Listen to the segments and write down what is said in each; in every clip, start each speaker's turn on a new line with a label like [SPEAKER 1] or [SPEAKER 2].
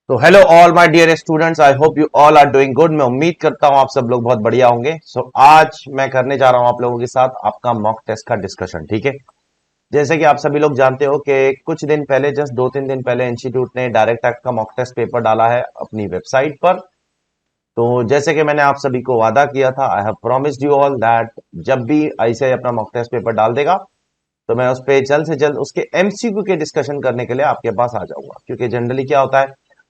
[SPEAKER 1] तो hello all my dear students, I hope you all are doing good. मैं उम्मीद करता हूं आप सब लोग बहुत बढ़िया होंगे। आज मैं करने जा रहा हूं आप लोगों के साथ आपका मॉक टेस्ट का डिस्कशन। ठीक है, जैसे कि आप सभी लोग जानते हो कि कुछ दिन पहले, जस्ट 2-3 दिन पहले, इंस्टीट्यूट ने डायरेक्ट एक्ट का मॉक टेस्ट पेपर डाला है अपनी वेबसाइट पर। तो जैसे कि मैंने आप सभी को वादा किया था, I have promised you all that जब भी ऐसे अपना मॉक टेस्ट पेपर डाल देगा तो मैं उस पर जल्द से जल्द उसके एमसीक्यू के डिस्कशन करने के लिए आपके पास आ जाऊंगा। क्योंकि जनरली क्या होता है,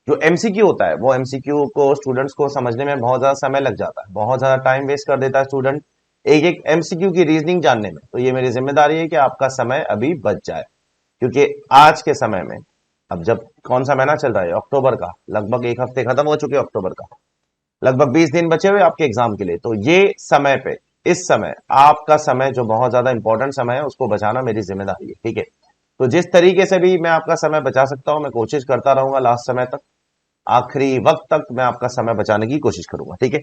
[SPEAKER 1] जो एमसीक्यू होता है वो एमसीक्यू को स्टूडेंट्स को समझने में बहुत ज्यादा समय लग जाता है, बहुत ज्यादा टाइम वेस्ट कर देता है स्टूडेंट एक एक एमसीक्यू की रीजनिंग जानने में। तो ये मेरी जिम्मेदारी है कि आपका समय अभी बच जाए। क्योंकि आज के समय में, अब जब कौन सा महीना चल रहा है, अक्टूबर का, लगभग एक हफ्ते खत्म हो चुके हैं अक्टूबर का, लगभग 20 दिन बचे हुए आपके एग्जाम के लिए। तो ये समय पे, इस समय आपका समय जो बहुत ज्यादा इंपॉर्टेंट समय है उसको बचाना मेरी जिम्मेदारी है। ठीक है, तो जिस तरीके से भी मैं आपका समय बचा सकता हूं मैं कोशिश करता रहूंगा, लास्ट समय तक, आखिरी वक्त तक मैं आपका समय बचाने की कोशिश करूंगा। ठीक है,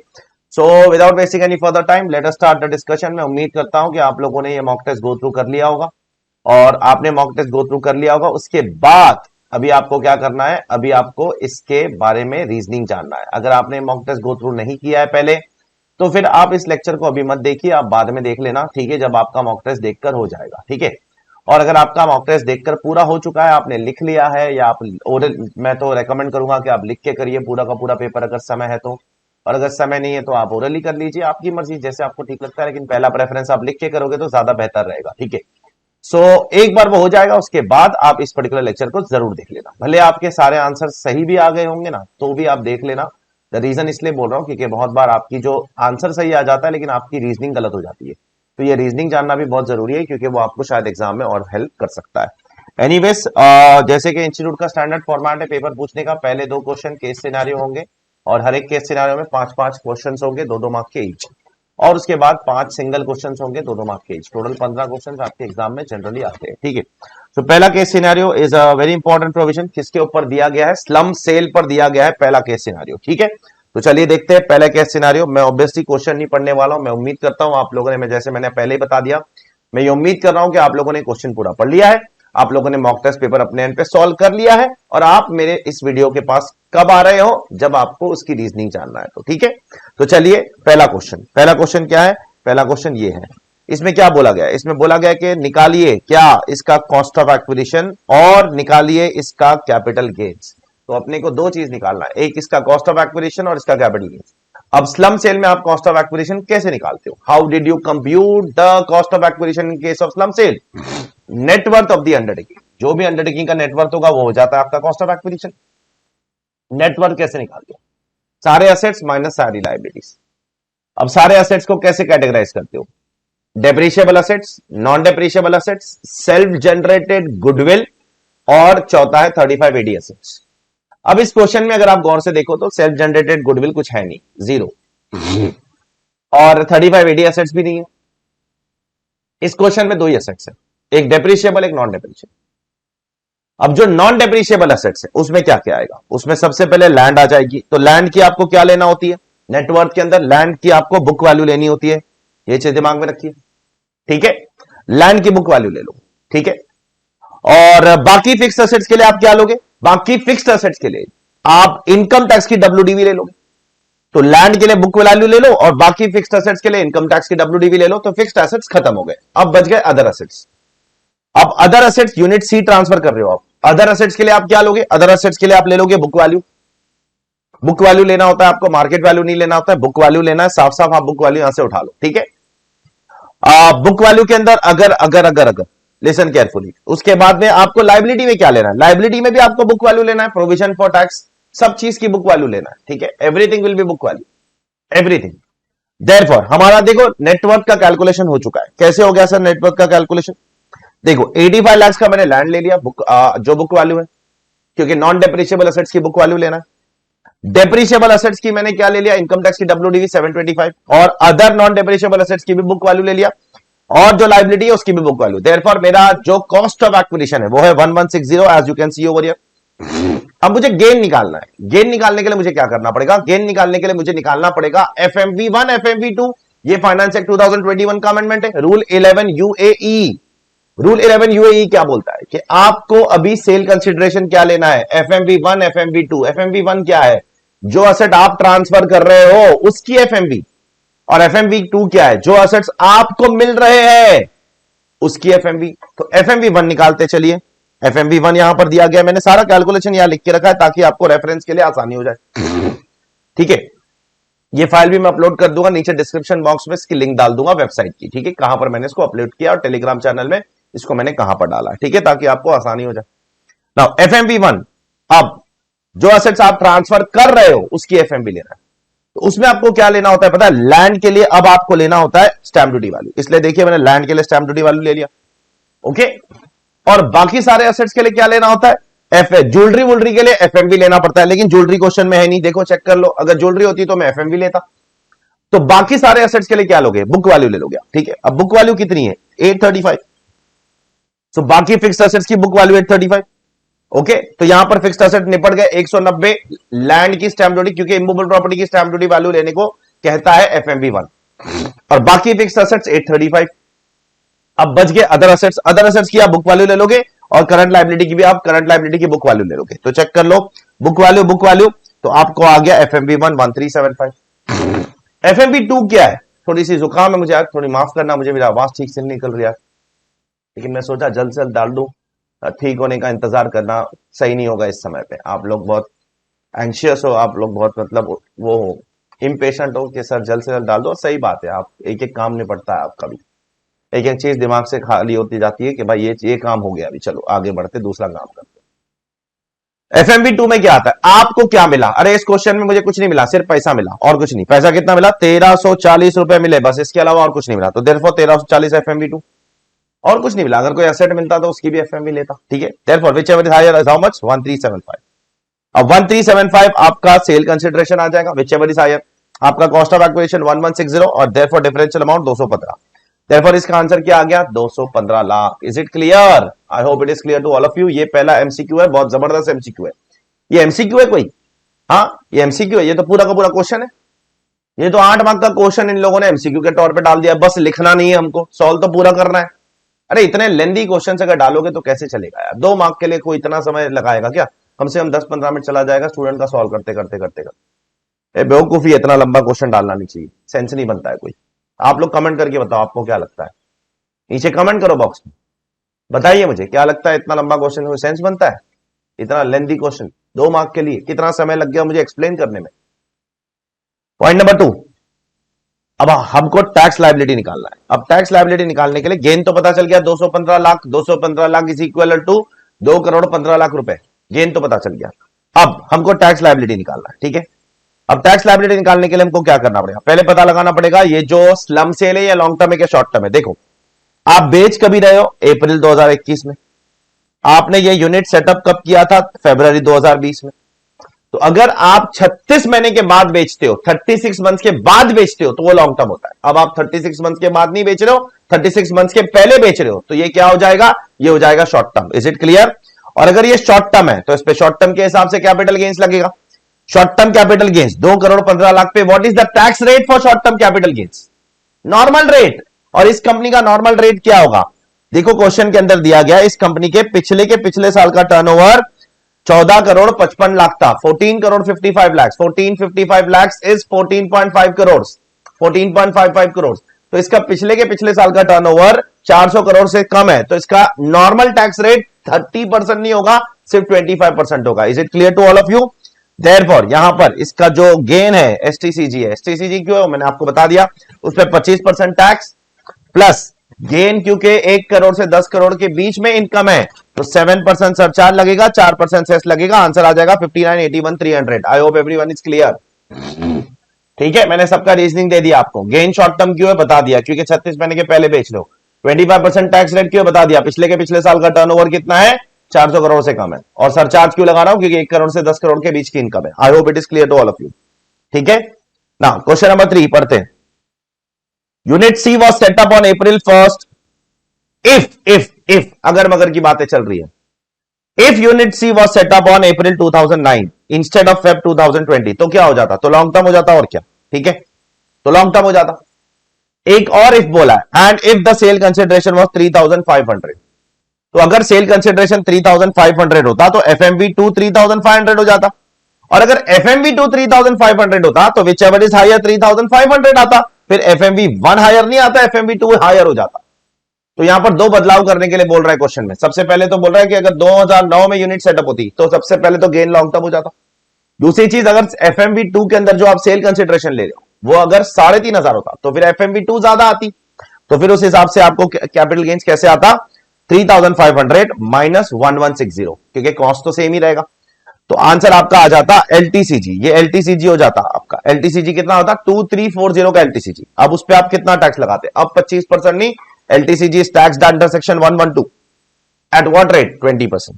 [SPEAKER 1] so without wasting any further time let us start the discussion. मैं उम्मीद करता हूं कि आप लोगों ने ये मॉक टेस्ट गो थ्रू कर लिया होगा, और आपने मॉक टेस्ट गो थ्रू कर लिया होगा। उसके बाद अभी आपको क्या करना है, अभी आपको इसके बारे में रीजनिंग जानना है। अगर आपने मॉक टेस्ट गो थ्रू नहीं किया है पहले, तो फिर आप इस लेक्चर को अभी मत देखिए, आप बाद में देख लेना। ठीक है, जब आपका मॉक टेस्ट देखकर हो जाएगा। ठीक है, और अगर आपका मॉक टेस्ट देखकर पूरा हो चुका है, आपने लिख लिया है, या आप ओरल, मैं तो रेकमेंड करूंगा कि आप लिख के करिए पूरा का पूरा पेपर अगर समय है तो। और अगर समय नहीं है तो आप ओरली कर लीजिए, आपकी मर्जी, जैसे आपको ठीक लगता है। लेकिन पहला प्रेफरेंस आप लिख के करोगे तो ज्यादा बेहतर रहेगा। ठीक है, सो एक बार वो हो जाएगा, उसके बाद आप इस पर्टिकुलर लेक्चर को जरूर देख लेना। भले आपके सारे आंसर सही भी आ गए होंगे ना, तो भी आप देख लेना। द रीजन इसलिए बोल रहा हूं क्योंकि बहुत बार आपकी जो आंसर सही आ जाता है लेकिन आपकी रीजनिंग गलत हो जाती है। तो ये रीजनिंग जानना भी बहुत जरूरी है, क्योंकि वो आपको शायद एग्जाम में और हेल्प कर सकता है। एनीवेज, जैसे कि इंस्टीट्यूट का स्टैंडर्ड फॉर्मेट है पेपर पूछने का, पहले 2 क्वेश्चन केस सिनेरियो होंगे, और हर एक केस सिनेरियो में 5-5 क्वेश्चन होंगे, 2-2 मार्क के ईच। और उसके बाद 5 सिंगल क्वेश्चन होंगे, 2-2 मार्क के ईच। टोटल 15 क्वेश्चन आपके एग्जाम में जनरली आते हैं। ठीक है, तो पहला case scenario is a very important provision. किसके ऊपर दिया गया है? स्लम सेल पर दिया गया है पहला केस सिनेरियो। ठीक है, तो चलिए देखते हैं पहला केस सिनेरियो। मैं ऑब्वियसली क्वेश्चन नहीं पढ़ने वाला हूं, मैं उम्मीद करता हूं आप लोगों ने, मैं जैसे मैंने पहले ही बता दिया, मैं ये उम्मीद कर रहा हूं कि आप लोगों ने क्वेश्चन पूरा पढ़ लिया है, आप लोगों ने मॉक टेस्ट पेपर अपने एंड पे सॉल्व कर लिया है, और आप मेरे इस वीडियो के पास कब आ रहे हो? जब आपको उसकी रीजनिंग जानना है। तो ठीक है, तो चलिए पहला क्वेश्चन क्या है? पहला क्वेश्चन ये है। इसमें क्या बोला गया है? इसमें बोला गया कि निकालिए क्या इसका कॉस्ट ऑफ एक्विजिशन और निकालिए इसका कैपिटल गेन्स। तो अपने को 2 चीज निकालना है, एक इसका कॉस्ट ऑफ एक्विजिशन और इसका कैपिटल गेन्स। अब स्लम सेल में आप कॉस्ट ऑफ एक्विजिशन कैसे निकालते हो? How did you compute the cost of acquisition in case of slump sale? Net worth of the undertaking, जो भी अंडरटेकिंग का नेटवर्थ होगा वो हो जाता है आपका कॉस्ट ऑफ एक्विजिशन। नेटवर्थ कैसे निकालते हो? सारे एसेट्स माइनस सारी लायबिलिटीज। अब सारे एसेट्स को कैसे कैटेगराइज करते हो? Depreciable assets, non depreciable assets, self generated goodwill, और चौथा है 35 एडी एसेट्स। अब इस क्वेश्चन में अगर आप गौर से देखो तो सेल्फ जनरेटेड गुडविल कुछ है नहीं, 0, और 35 एडी एसेट्स भी नहीं है। इस क्वेश्चन में 2 ही एसेट्स है, एक डेप्रिशिएबल एक नॉन डेप्रिशिएबल। अब जो नॉन डेप्रिशिएबल एसेट्स है उसमें क्या क्या आएगा? उसमें सबसे पहले लैंड आ जाएगी। तो लैंड की आपको क्या लेना होती है? नेटवर्थ के अंदर लैंड की आपको बुक वैल्यू लेनी होती है, ये चीज दिमाग में रखिए। ठीक है, लैंड की बुक वैल्यू ले लो। ठीक है, और बाकी फिक्स्ड एसेट्स के लिए आप क्या लोगे? बाकी फिक्स्ड एसेट्स के लिए आप इनकम टैक्स की डब्ल्यूडीवी ले लोगे। तो लैंड के लिए बुक वैल्यू ले लो और बाकी फिक्स्ड एसेट्स के लिए इनकम टैक्स की डब्ल्यूडीवी ले लो। तो फिक्स्ड एसेट्स खत्म हो गए, अब बच गए अदर एसेट्स। अब अदर एसेट्स यूनिट सी ट्रांसफर कर रहे हो आप। अदर एसेट्स के लिए आप क्या लोगे? अदर एसेट्स के लिए आप ले लोगे बुक वैल्यू। बुक वैल्यू लेना होता है आपको, मार्केट वैल्यू नहीं लेना होता है, बुक वैल्यू लेना है। साफ साफ आप बुक वैल्यू यहां से उठा लो। ठीक है, बुक वैल्यू के अंदर अगर लिसन केयरफुली, उसके बाद में आपको लाइबिलिटी में क्या लेना है? लाइबिलिटी में भी आपको बुक वैल्यू लेना है, प्रोविजन फॉर टैक्स, सब चीज की बुक वैल्यू लेना है। ठीक है, everything will be book value, everything. Therefore हमारा देखो नेटवर्थ का कैलकुलेशन हो चुका है। कैसे हो गया सर नेटवर्थ का कैलकुलेशन? देखो 85 लाख का मैंने लैंड ले लिया, जो बुक वैल्यू है, क्योंकि नॉन डेप्रिशिएबल एसेट्स की बुक वैल्यू लेना है। डेप्रिशिएबल एसेट्स की मैंने क्या ले लिया? इनकम टैक्स की डब्ल्यूडीवी 725, और अदर नॉन डेप्रिशिएबल एसेट्स की भी बुक वैल्यू ले लिया, और जो लाइबिलिटी है उसकी भी बुक वैल्यू। देयरफॉर मेरा जो कॉस्ट ऑफ एक्विजिशन है वो है 1160, as you can see over here. अब मुझे गेन निकालना है। गेन निकालने के लिए मुझे क्या करना पड़ेगा? गेन निकालने के लिए मुझे निकालना पड़ेगा एफएमवी 1, एफएमवी 2। ये फाइनेंस एक्ट 2021 का अमेंडमेंट है, रूल 11 यूएई। रूल 11 यूएई क्या बोलता है कि आपको अभी सेल कंसिडरेशन क्या लेना है, एफएमवी 1, एफएमवी 2। एफएमवी 1 क्या है, जो असेट आप ट्रांसफर कर रहे हो उसकी एफएमवी, और एफएमवी 2 क्या है, जो असेट्स आपको मिल रहे हैं उसकी एफएमवी। तो एफएमवी 1 निकालते चलिए। एफएमवी 1 यहां पर दिया गया, मैंने सारा कैलकुलेशन यहां लिख के रखा है ताकि आपको रेफरेंस के लिए आसानी हो जाए। ठीक है, ये फाइल भी मैं अपलोड कर दूंगा, नीचे डिस्क्रिप्शन बॉक्स में इसकी लिंक डाल दूंगा वेबसाइट की। ठीक है, कहां पर मैंने इसको अपलोड किया और टेलीग्राम चैनल में इसको मैंने कहां पर डाला। ठीक है, ताकि आपको आसानी हो जाए। नाउ एफएमवी 1, अब जो असेट्स आप ट्रांसफर कर रहे हो उसकी एफएमवी लेना है। तो उसमें आपको क्या लेना होता है पता है, लैंड के लिए अब आपको लेना होता है स्टैंप ड्यूटी वैल्यू। इसलिए देखिए मैंने लैंड के लिए स्टैंप ड्यूटी वैल्यू ले लिया। ओके, और बाकी सारे असेट्स के लिए क्या लेना होता है, ज्वेलरी वुलरी के लिए एफएमवी लेना पड़ता है, लेकिन ज्वेलरी क्वेश्चन में है नहीं। देखो चेक कर लो, अगर ज्वेलरी होती तो मैं एफएमवी लेता। तो बाकी सारे असेट्स के लिए क्या लोगे, बुक वैल्यू ले लोगे। ठीक है, अब बुक वैल्यू कितनी है, 835। तो बाकी फिक्स्ड असेट्स की बुक वैल्यू 835। ओके, तो यहां पर फिक्स्ड असेट निपट गए 190 लैंड की स्टैंप ड्यूटी, क्योंकि इमूवेबल प्रॉपर्टी की स्टैंप ड्यूटी वैल्यू लेने को कहता है एफएमवी 1, और बाकी फिक्स्ड असेट्स 835। अब बच गए अदर असेट्स। अदर असेट्स की आप बुक वैल्यू ले लोगे और करंट लायबिलिटी की भी आप करंट लायबिलिटी की बुक वैल्यू ले लोगे। तो चेक कर लो बुक वैल्यू, तो आपको आ गया एफएमवी 1 1375। एफएमवी 2 क्या है, थोड़ी सी जुकाम है मुझे आज, थोड़ी माफ करना, मुझे मेरा आवाज ठीक से नहीं निकल रही है, लेकिन मैं सोचा जल्द से जल्द डाल दूं। ठीक होने का इंतजार करना सही नहीं होगा इस समय पे। आप लोग बहुत एंशियस हो, आप लोग बहुत मतलब वो हो, इम्पेशेंट हो कि सर जल्द से जल्द डाल दो। सही बात है, आप एक एक काम निपटता है आपका भी, एक एक चीज दिमाग से खाली होती जाती है कि भाई ये काम हो गया, अभी चलो आगे बढ़ते दूसरा काम करते। एफएमवी 2 में क्या आता है, आपको क्या मिला, अरे इस क्वेश्चन में मुझे कुछ नहीं मिला, सिर्फ पैसा मिला और कुछ नहीं। पैसा कितना मिला, 1340 रुपए मिले बस, इसके अलावा और कुछ नहीं मिला। तो देयरफॉर 1340 एफएमवी 2, और कुछ नहीं मिला। अगर कोई एसेट मिलता तो उसकी भी एफएमवी लेता। ठीक है, therefore whichever is higher is how much, 1375। अब 1375 आपका सेल कंसिडरेशन आ जाएगा, व्हिचएवर इज हायर। आपका कॉस्ट ऑफ एक्विजिशन 1160 और देयरफॉर डिफरेंशियल अमाउंट 215। देयरफॉर इसका आंसर क्या आ गया, 215 lakh. Is it clear, I hope it is clear to all of you. ये पहला एमसीक्यू है, बहुत जबरदस्त एमसीक्यू है। ये एमसीक्यू है कोई, हाँ ये एमसीक्यू है, ये तो पूरा का पूरा क्वेश्चन है। ये तो 8 मार्क का क्वेश्चन इन लोगों ने एमसीक्यू के तौर पे डाल दिया, बस लिखना नहीं है हमको, सॉल्व तो पूरा करना है। अरे इतने लेंदी क्वेश्चन अगर डालोगे तो कैसे चलेगा यार, 2 मार्क के लिए कोई इतना समय लगाएगा क्या, कम से कम 10-15 मिनट चला जाएगा स्टूडेंट का सॉल्व करते करते करते करते। बेवकूफी, इतना लंबा क्वेश्चन डालना नहीं चाहिए, सेंस नहीं बनता है कोई। आप लोग कमेंट करके बताओ आपको क्या लगता है, नीचे कमेंट करो बॉक्स में, बताइए मुझे क्या लगता है, इतना लंबा क्वेश्चन कोई सेंस बनता है, इतना लेंदी क्वेश्चन 2 मार्क के लिए कितना समय लग गया मुझे एक्सप्लेन करने में। पॉइंट नंबर 2, अब हमको टैक्स लायबिलिटी निकालना है। अब टैक्स लायबिलिटी निकालने के लिए गेन तो पता चल गया 215 lakh, 215 lakh is equal to 2,15,00,000 रुपए, गेन तो पता चल गया। अब हमको टैक्स लायबिलिटी निकालना है। ठीक है, अब टैक्स लायबिलिटी निकालने के लिए हमको क्या करना पड़ेगा, पहले पता लगाना पड़ेगा ये जो स्लम सेल है या लॉन्ग टर्म है क्या शॉर्ट टर्म है। देखो आप बेच कभी रहे हो, अप्रैल 2021 में। आपने ये यूनिट सेटअप कब किया था, फरवरी 2020 में। तो अगर आप 36 महीने के बाद बेचते हो, 36 मंथ के बाद बेचते हो, तो वो लॉन्ग टर्म होता है। अब आप 36 मंथ के बाद नहीं बेच रहे हो, 36 मंथ के पहले बेच रहे हो, तो ये क्या हो जाएगा, ये हो जाएगा short term. Is it clear. और अगर ये शॉर्ट टर्म है तो इस पे शॉर्ट टर्म के हिसाब से कैपिटल गेन्स लगेगा। शॉर्ट टर्म कैपिटल गेन्स 2,15,00,000 पे what is the tax rate for short term capital gains, normal rate. और इस कंपनी का नॉर्मल रेट क्या होगा, देखो क्वेश्चन के अंदर दिया गया, इस कंपनी के पिछले साल का टर्नओवर 14,55,00,000 था, 14,55,00,000, 1455 इज 14.5 करोड़, 14.55 करोड़। तो इसका पिछले साल का टर्नओवर 400 करोड़ से कम है, तो इसका नॉर्मल टैक्स रेट 30% नहीं होगा, सिर्फ 25% होगा। Is it clear to all of you. Therefore यहां पर इसका जो गेन है एसटीसीजी है, एसटीसीजी क्यों है मैंने आपको बता दिया, उस पर 25% टैक्स प्लस गेन, क्योंकि 1 करोड़ से 10 करोड़ के बीच में इनकम है तो 7% सरचार्ज लगेगा, 4% सेस लगेगा। आंसर आ जाएगा 59,81,300। आई होप एवरीवन इज क्लियर। ठीक है, मैंने सबका रीजनिंग दे दिया आपको। गेन शॉर्ट टर्म क्यों है बता दिया, क्योंकि 36 महीने के पहले बेच लो। 25% टैक्स रेट क्यों बता दिया, पिछले साल का टर्नओवर कितना है, 400 करोड़ से कम है। और सरचार्ज क्यों लगा रहा हूं, क्योंकि 1 करोड़ से 10 करोड़ के बीच की इनकम है। I hope it is clear to all of you. ठीक है ना, क्वेश्चन नंबर 3 पढ़ते हैं। Unit C was setup on April 1st if अगर मगर की बातें चल रही है, if unit C was setup on April 2009 instead of Feb 2020, तो क्या हो जाता, तो लॉन्ग टर्म हो जाता। और क्या, ठीक है, तो लॉन्ग टर्म हो जाता। एक और इफ बोला है, and if the sale consideration was 3,500, तो अगर सेल कंसिडरेशन 3500 होता तो FMV2 3500 हो जाता, और अगर FMV2 3500 होता तो विच एवर इज हायर 3500 आता, फिर FMV1 हायर नहीं आता, FMV2 हायर हो जाता। तो यहां पर दो बदलाव करने के लिए बोल रहा है क्वेश्चन में। सबसे पहले तो बोल रहा है कि अगर 2009 में यूनिट सेटअप होती तो सबसे पहले तो गेन लॉन्ग टर्म हो जाता। दूसरी चीज, अगर FMV2 के अंदर जो आप सेल कंसिडरेशन ले रहे हो वो अगर 3500 होता तो फिर FMV2 ज्यादा आती, तो फिर उस हिसाब से आपको कैपिटल गेन्स कैसे आता, 3500 माइनस 1160, क्योंकि कॉस्ट तो सेम ही रहेगा। तो आंसर आपका आ जाता LTCG, ये LTCG हो जाता आपका। LTCG कितना होता, 2340 का LTCG। अब उस पर आप कितना टैक्स लगाते, अब 25% नहीं, LTCG is tax under section 112 at what rate, 20%।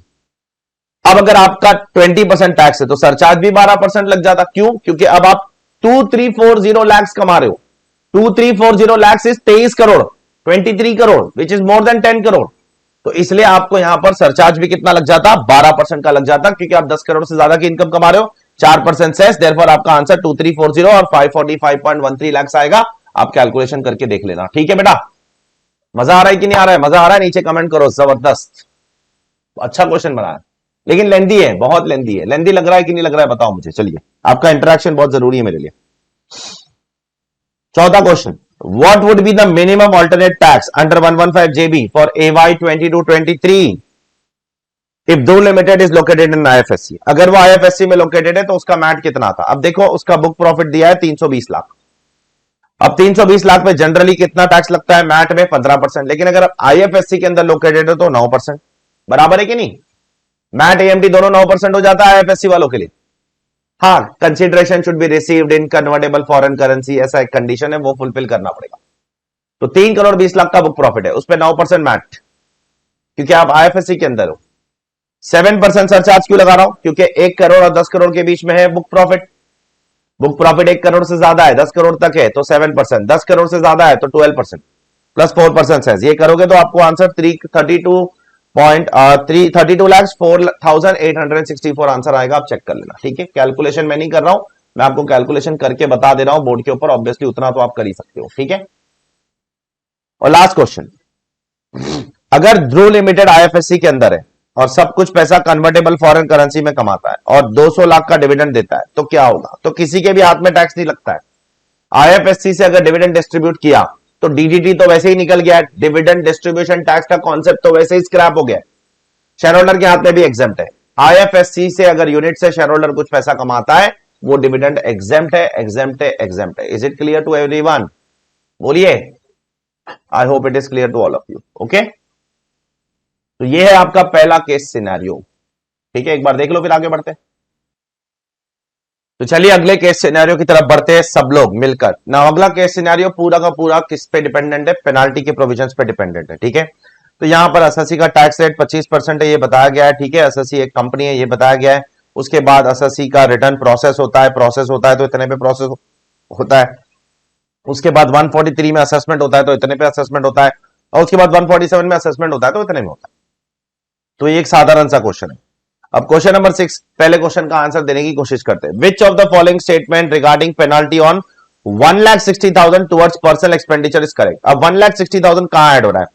[SPEAKER 1] अब अगर आपका 20% टैक्स है तो सरचार्ज भी 12% लग जाता। क्यों, क्योंकि अब आप 2340 लाख कमा रहे हो। 2340 lakh is 23 crore, 23 crore which is more than 10 crore. तो इसलिए आपको यहां पर सरचार्ज भी कितना लग जाता, 12% का लग जाता, क्योंकि आप 10 करोड़ से ज्यादा की इनकम कमा रहे हो। 4% सेस, देयरफॉर आपका आंसर 2340 और 545.13 लाख आएगा। आप कैलकुलेशन करके देख लेना, ठीक है बेटा। मजा आ रहा है कि नहीं आ रहा है, मजा आ रहा है नीचे कमेंट करो, जबरदस्त, अच्छा क्वेश्चन बना है, लेकिन लेंदी है, बहुत लेंदी है। लेंदी लग रहा है कि नहीं लग रहा है बताओ मुझे। चलिए, आपका इंटरेक्शन बहुत जरूरी है मेरे लिए। चौथा question, what would be the minimum alternate tax under 115 JB for AY 22-23 if दो limited is located in IFSC। अगर वो IFSC में लोकेटेड है तो उसका मैट कितना था। अब देखो, उसका बुक प्रॉफिट दिया है 320 लाख। अब 320 लाख में जनरली कितना टैक्स लगता है, मैट में 15%, लेकिन अगर IFSC के अंदर लोकेटेड है तो 9%। बराबर है कि नहीं, मैट AMT दोनों 9% हो जाता है IFSC वालों के लिए। हाँ, consideration should be received in convertible foreign currency, ऐसा एक कंडीशन है, वो फुलफिल करना पड़ेगा। तो 3 करोड़ 20 लाख का बुक प्रॉफिट है, उस पर 9% मैट, क्योंकि आप IFSC के अंदर हो। 7% सरचार्ज क्यों लगा रहा हूं, क्योंकि 1 करोड़ और 10 करोड़ के बीच में है book profit. Book profit 1 crore से ज्यादा है, 10 करोड़ तक है तो 7%, 10 करोड़ से ज्यादा है तो 12% प्लस 4% सेस। ये करोगे तो आपको आंसर 32,4,864 आंसर आएगा। आप चेक कर लेना, ठीक है। कैलकुलेशन मैं नहीं कर रहा हूं, मैं आपको कैलकुलेशन करके बता दे रहा हूं बोर्ड के ऊपर। ऑब्वियसली उतना तो आप कर ही सकते हो, ठीक है। और लास्ट क्वेश्चन, अगर ध्रुव लिमिटेड IFSC के अंदर है और सब कुछ पैसा कन्वर्टेबल फॉरेन करेंसी में कमाता है और 200 लाख का डिविडेंड देता है तो क्या होगा। तो किसी के भी हाथ में टैक्स नहीं लगता है। IFSC से अगर डिविडेंड डिस्ट्रीब्यूट किया तो DDT तो वैसे ही निकल गया, डिविडेंड डिस्ट्रीब्यूशन टैक्स का कॉन्सेप्ट तो वैसे ही स्क्रैप हो गया। शेयर होल्डर के हाथ में भी एग्जेम्प्ट है। IFSC से अगर यूनिट से शेयर होल्डर कुछ पैसा कमाता है वो डिविडेंड एग्जेम्प्ट है, एग्जेम्प्ट है, एग्जेम्प्ट है। Is it clear to everyone, बोलिए। I hope it is clear to all of you, okay. तो ये है आपका पहला केस सिनेरियो, ठीक है। एक बार देख लो फिर आगे बढ़ते हैं। तो चलिए अगले केस सिनेरियो की तरफ बढ़ते हैं सब लोग मिलकर ना। अगला केस सिनेरियो पूरा का पूरा किस पे डिपेंडेंट है, पेनाल्टी के प्रोविजंस पे डिपेंडेंट है, ठीक है। तो यहां पर एसएससी का टैक्स रेट 25% है, ये बताया गया है, ठीक है। एसएससी एक कंपनी है, ये बताया गया है। उसके बाद एसएससी का रिटर्न प्रोसेस होता है, तो इतने पे प्रोसेस होता है। उसके बाद 143 में असेसमेंट होता है तो इतने पे असेसमेंट होता है, और उसके बाद 147 में असेसमेंट होता है तो इतने में होता है। तो ये एक साधारण सा क्वेश्चन है। अब क्वेश्चन नंबर 6, पहले क्वेश्चन का आंसर देने की कोशिश करते हैं। Which of the following statement regarding penalty on 1,60,000 towards personal expenditure is correct. अब 1,60,000 कहां ऐड हो रहा है,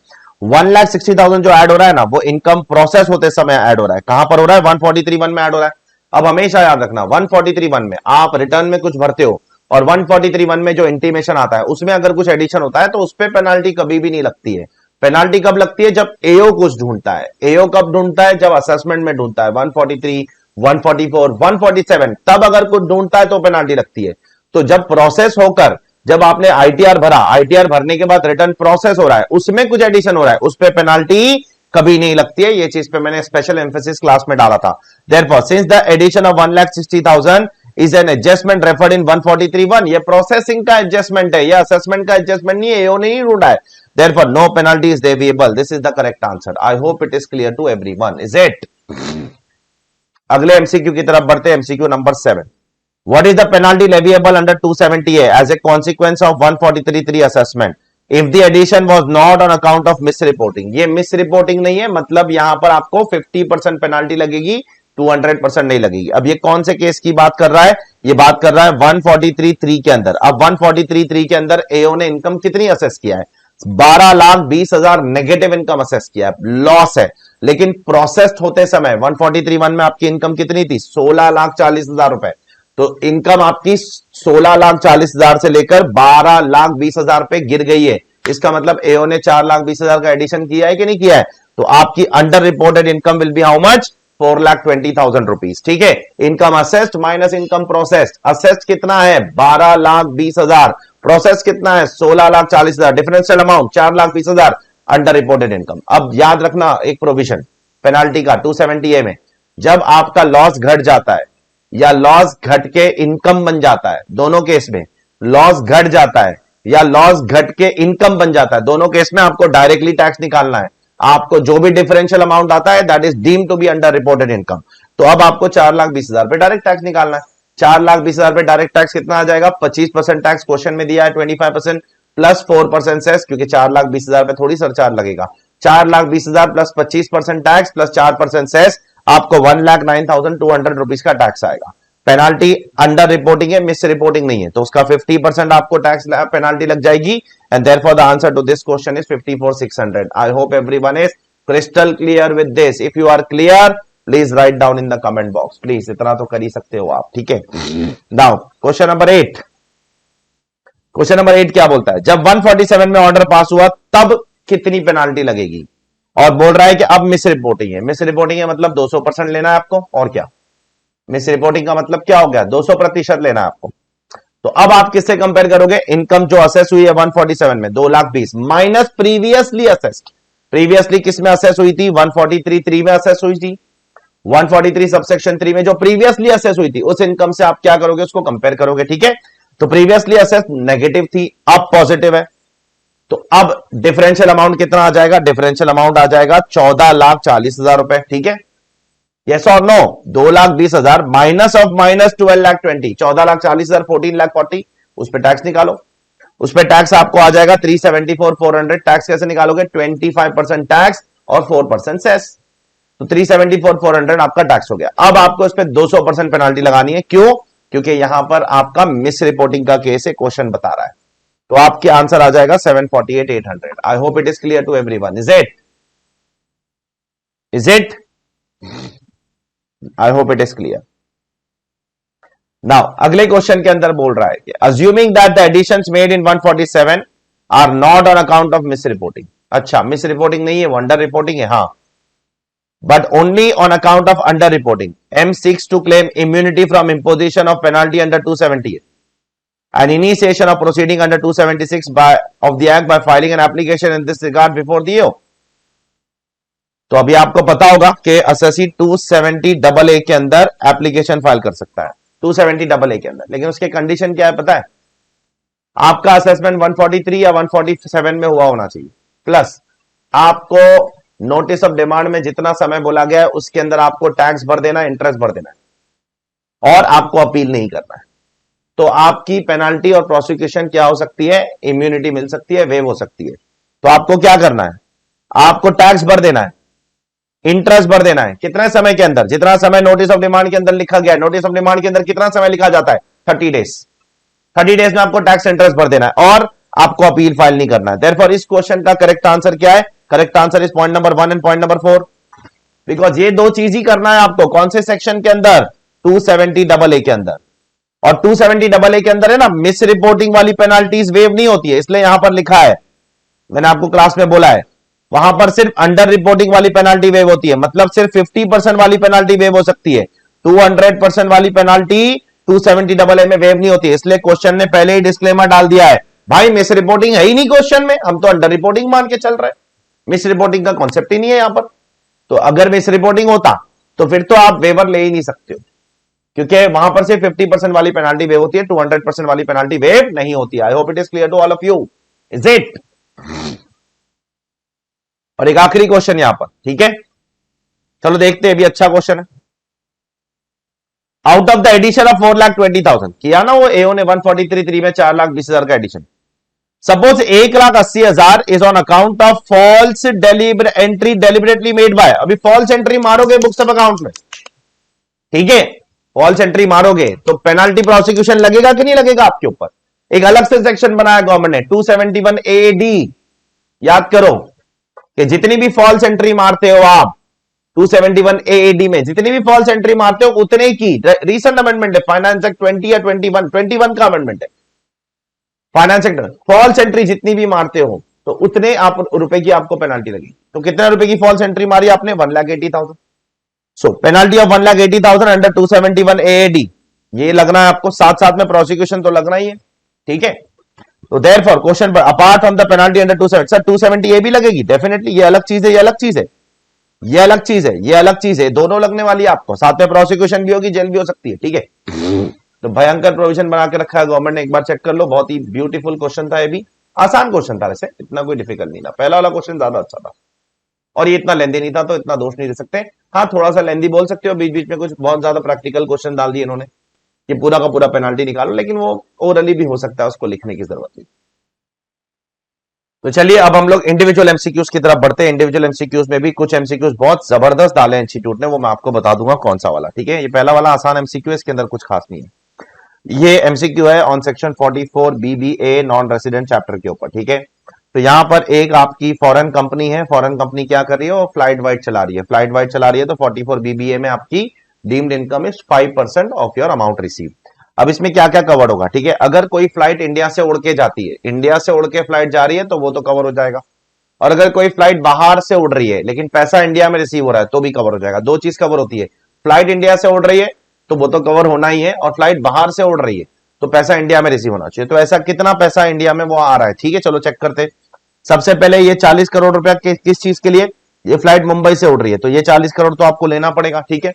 [SPEAKER 1] 1,60,000 जो ऐड हो रहा है ना वो इनकम प्रोसेस होते समय ऐड हो रहा है। कहां पर हो रहा है, 143(1) में ऐड हो रहा है। अब हमेशा याद रखना 143(1) में आप रिटर्न में कुछ भरते हो और 143(1) में जो इंटीमेशन आता है उसमें अगर कुछ एडिशन होता है तो उस पर पेनाल्टी कभी भी नहीं लगती है। पेनाल्टी कब लगती है, जब एओ कुछ ढूंढता है। एओ कब ढूंढता है, जब असेसमेंट में ढूंढता है। 143, 144, 147 तब अगर कुछ ढूंढता है तो पेनाल्टी लगती है। तो जब प्रोसेस होकर जब आपने आईटीआर भरा, आईटीआर भरने के बाद रिटर्न प्रोसेस हो रहा है, उसमें कुछ एडिशन हो रहा है, उस पर पेनाल्टी कभी नहीं लगती है। ये चीज पे मैंने स्पेशल एम्फेसिस क्लास में डाला था। Therefore, since the addition of 1,60,000 is an adjustment referred in 143(1), ये प्रोसेसिंग का एडजस्टमेंट है, ये असेसमेंट का एडजस्टमेंट नहीं है, एओ ने नहीं ढूंढा है। Therefore, no penalty is leviable. This is the correct answer. I hope it is clear to everyone. Is it? अगले एमसीक्यू की तरफ बढ़ते हैं। MCQ number 7, what is the penalty leviable under 270A as a consequence of 143(3) assessment if the addition was not on account of misreporting? ये misreporting नहीं है, मतलब यहां पर आपको 50% पेनाल्टी लगेगी, 200% नहीं लगेगी। अब ये कौन से केस की बात कर रहा है, ये बात कर रहा है 143(3) के अंदर। अब 143(3) के अंदर एओ ने इनकम कितनी असेस किया है, 12,20,000 नेगेटिव इनकम असेस किया है, लॉस है। लेकिन प्रोसेस्ड होते समय 143(1) में आपकी इनकम कितनी थी? 16,40,000 रुपए। तो इनकम आपकी 16,40,000 से लेकर 12,20,000 पे गिर गई है। इसका मतलब एओ ने 4,20,000 का एडिशन किया है कि नहीं किया है? तो आपकी under reported income will be how much? 4,20,000 rupees. ठीक है, income assessed minus income processed. Assessed कितना है? 12,20,000। प्रोसेस कितना है? 16,40,000। Differential amount 4,20,000। Under reported income. अब याद रखना एक प्रोविजन पेनाल्टी का 270A में, जब आपका लॉस घट जाता है या लॉस घट के इनकम बन जाता है, दोनों केस में लॉस घट जाता है या लॉस घट के इनकम बन जाता है, दोनों केस में आपको डायरेक्टली टैक्स निकालना है। आपको जो भी डिफरेंशियल अमाउंट आता है that is deemed to be under reported income. तो अब आपको 4,20,000 पे डायरेक्ट टैक्स निकालना है। 4,20,000 पे डायरेक्ट टैक्स कितना आ जाएगा? 25% टैक्स क्वेश्चन में दिया है, 25% प्लस 4% सेस, क्योंकि 4,20,000 पे थोड़ी सरचार्ज लगेगा। 4,20,000 प्लस 25% टैक्स प्लस 4% सेस, आपको 1,09,200 रुपीज का टैक्स आएगा। पेनाल्टी अंडर रिपोर्टिंग है, मिस रिपोर्टिंग नहीं है, तो उसका 50% आपको टैक्स पेनाल्टी लग जाएगी। And therefore the answer to this question is 54,600। I hope everyone is crystal clear with this. If you are clear please write down in the comment box, please, इतना तो कर ही सकते हो आप। ठीक है, now question number 8। Question number 8 क्या बोलता है? जब 147 में ऑर्डर पास हुआ तब कितनी पेनाल्टी लगेगी? और बोल रहा है कि अब मिस रिपोर्टिंग है। मिस रिपोर्टिंग है मतलब 200% लेना है आपको, और क्या? मिस रिपोर्टिंग का मतलब क्या हो गया? 200% लेना है आपको। तो अब आप किससे कंपेयर करोगे? इनकम जो असेस हुई है 147 में 2,20,000 माइनस प्रीवियसली असेस्ड। प्रीवियसली किस में असेस हुई थी? 143(3) में असेस हुई थी। 143 सबसेक्शन 3 में जो प्रीवियसली असेस हुई थी उस इनकम से आप क्या करोगे? उसको कंपेयर करोगे। ठीक है, तो प्रीवियसली असेस नेगेटिव थी, अब पॉजिटिव है। तो अब डिफरेंशियल अमाउंट कितना आ जाएगा? डिफरेंशियल अमाउंट आ जाएगा 14,40,000 रुपए। ठीक है, यस और नो? 2,20,000 माइनस ऑफ माइनस 12,20,000, 14,40,000 14,40,000, उस पर टैक्स निकालो। उस पर टैक्स आपको आ जाएगा 374,400। टैक्स कैसे निकालोगे? 25% टैक्स और 4% सेस, तो 374,400 आपका टैक्स हो गया। अब आपको इस पर 200% पेनाल्टी लगानी है। क्यों? क्योंकि यहां पर आपका मिस रिपोर्टिंग का केस है, क्वेश्चन बता रहा है। तो आपके आंसर आ जाएगा 748,800। I hope it is clear to everyone. Is it? Is it? I hope it is clear. Now अगले क्वेश्चन के अंदर बोल रहा है कि assuming that the additions made in 147 are not on account of mis reporting. अच्छा, मिस रिपोर्टिंग नहीं है, वो अंडर रिपोर्टिंग है। हाँ, but only on account of under reporting. M seeks to claim immunity from imposition of penalty under 278 and initiation of proceeding under 276 of the act by filing an application in this regard before the AO. तो अभी आपको पता होगा कि assessee 270AA के अंदर application file कर सकता है, 270AA के अंदर, लेकिन उसके कंडीशन क्या है पता है? आपका असेसमेंट 143 या 147 में हुआ होना चाहिए, प्लस आपको नोटिस ऑफ डिमांड में जितना समय बोला गया है उसके अंदर आपको टैक्स भर देना है, इंटरेस्ट भर देना है, और आपको अपील नहीं करना है। तो आपकी पेनाल्टी और प्रोसिक्यूशन क्या हो सकती है? इम्यूनिटी मिल सकती है, वेव हो सकती है। तो आपको क्या करना है? आपको टैक्स भर देना है, इंटरेस्ट भर देना है। कितने समय के अंदर? जितना समय नोटिस ऑफ डिमांड के अंदर लिखा गया है। नोटिस ऑफ डिमांड के अंदर कितना समय लिखा जाता है? 30 डेज। 30 डेज में आपको टैक्स इंटरेस्ट भर देना है और आपको अपील फाइल नहीं करना है। देयरफॉर इस क्वेश्चन का करेक्ट आंसर क्या है? Correct answer is point number 1 and point number 4, because ये दो चीज ही करना है आपको। कौन से सेक्शन के अंदर? 270AA के अंदर। और 270AA के अंदर है ना, मिस रिपोर्टिंग वाली पेनाल्टीज वेव नहीं होती है, इसलिए यहां पर लिखा है, मैंने आपको क्लास में बोला है, वहां पर सिर्फ अंडर रिपोर्टिंग वाली पेनाल्टी वेव होती है। मतलब सिर्फ 50% वाली पेनाल्टी वेव हो सकती है, 200% वाली पेनाल्टी 270AA में वेव नहीं होती है। इसलिए क्वेश्चन ने पहले ही डिस्क्लेमर डाल दिया है, भाई मिस रिपोर्टिंग है ही नहीं क्वेश्चन में, हम तो अंडर रिपोर्टिंग मान के चल रहे हैं, मिस रिपोर्टिंग का कॉन्सेप्ट ही नहीं है यहां पर। तो अगर मिस रिपोर्टिंग होता तो फिर तो आप वेवर ले ही नहीं सकते हो, क्योंकि वहां पर सिर्फ 50% वाली पेनाल्टी वेव होती है, 200% वाली पेनाल्टी वेव नहीं होती है। I hope it is clear to all of you. Is it? और एक आखिरी क्वेश्चन यहां पर, ठीक है, चलो देखते हैं, भी अच्छा क्वेश्चन है। Out of the addition of 4,20,000 किया ना वो एओ ने 143(3) में 4,20,000 का addition. Suppose 1,80,000 is on account of false entry deliberately made by. अभी फॉल्स एंट्री मारोगे बुक्स ऑफ अकाउंट में, ठीक है, फॉल्स एंट्री मारोगे तो पेनाल्टी प्रोसिक्यूशन लगेगा कि नहीं लगेगा आपके ऊपर? एक अलग से सेक्शन बनाया गवर्नमेंट ने 271AD। याद करो कि जितनी भी फॉल्स एंट्री मारते हो आप, 271 AAD में जितनी भी फॉल्स एंट्री मारते हो उतने की रीसेंट अमेंडमेंट है, फाइनेंस एक्ट 20 या 21 का अमेंडमेंट है। फाइनेंस एक्ट फॉल्स एंट्री जितनी भी मारते हो तो उतने आप रुपए की आपको पेनाल्टी लगेगी। तो कितने रुपए की फॉल्स एंट्री मारी आपने? 1,80,000। सो पेनाल्टी ऑफ 1,80,000 अंडर 271 AAD ये लगना है आपको, साथ साथ में प्रोसिक्यूशन तो लगना ही है, ठीक है। तो देयरफॉर क्वेश्चन पर apart from the penalty under 270, sir 270 ये भी लगेगी डेफिनेटली, ये अलग चीज है, ये अलग चीज है, ये अलग चीज है, ये अलग चीज है, दोनों लगने वाली है आपको, साथ में प्रोसिक्यूशन भी होगी, जेल भी हो सकती है, ठीक है। तो भयंकर प्रोविजन बना के रखा है गवर्नमेंट ने, एक बार चेक कर लो, बहुत ही ब्यूटीफुल क्वेश्चन था, ये भी आसान क्वेश्चन था वैसे, इतना कोई डिफिकल्ट नहीं था, पहला वाला क्वेश्चन ज्यादा अच्छा था और ये इतना लेंदी नहीं था, तो इतना दोष नहीं दे सकते। हाँ थोड़ा सा लेंदी बोल सकते हो, बीच बीच में कुछ बहुत ज्यादा प्रैक्टिकल क्वेश्चन डाल दिए इन्होंने कि पूरा का पूरा पेनाल्टी निकालो, लेकिन वो ओरली भी हो सकता है, उसको लिखने की जरूरत नहीं। तो चलिए अब हम लोग इंडिविजुअल एमसीक्यूज की तरफ बढ़ते हैं। इंडिविजुअल एमसीक्यूज में भी कुछ एमसीक्यूज बहुत जबरदस्त डाले इंस्टीट्यूट ने, वो मैं आपको बता दूंगा कौन सा वाला, ठीक है। ये पहला वाला आसान एमसीक्यू है, इसके अंदर कुछ खास नहीं है। ये एमसीक्यू है on section 44 BBA non resident chapter के ऊपर, ठीक है। तो यहां पर एक आपकी फॉरेन कंपनी है, फॉरेन कंपनी क्या कर रही है, वो फ्लाइट वाइट चला रही है, फ्लाइट वाइट चला रही है, तो 44 BBA में आपकी deemed income is 5% of your amount receive. अब इसमें क्या क्या कवर होगा, ठीक है। अगर कोई फ्लाइट इंडिया से उड़ के जाती है, इंडिया से उड़ के फ्लाइट जा रही है तो वो तो कवर हो जाएगा, और अगर कोई फ्लाइट बाहर से उड़ रही है लेकिन पैसा इंडिया में रिसीव हो रहा है तो भी कवर हो जाएगा। दो चीज कवर होती है, फ्लाइट इंडिया से उड़ रही है तो वो तो कवर होना ही है, और फ्लाइट बाहर से उड़ रही है तो पैसा इंडिया में रिसीव होना चाहिए। तो ऐसा कितना पैसा इंडिया में वो आ रहा है, ठीक है, चलो चेक करते। सबसे पहले ये 40 करोड़ रुपया किस चीज के लिए, ये फ्लाइट मुंबई से उड़ रही है तो ये 40 करोड़ तो आपको लेना पड़ेगा, ठीक है।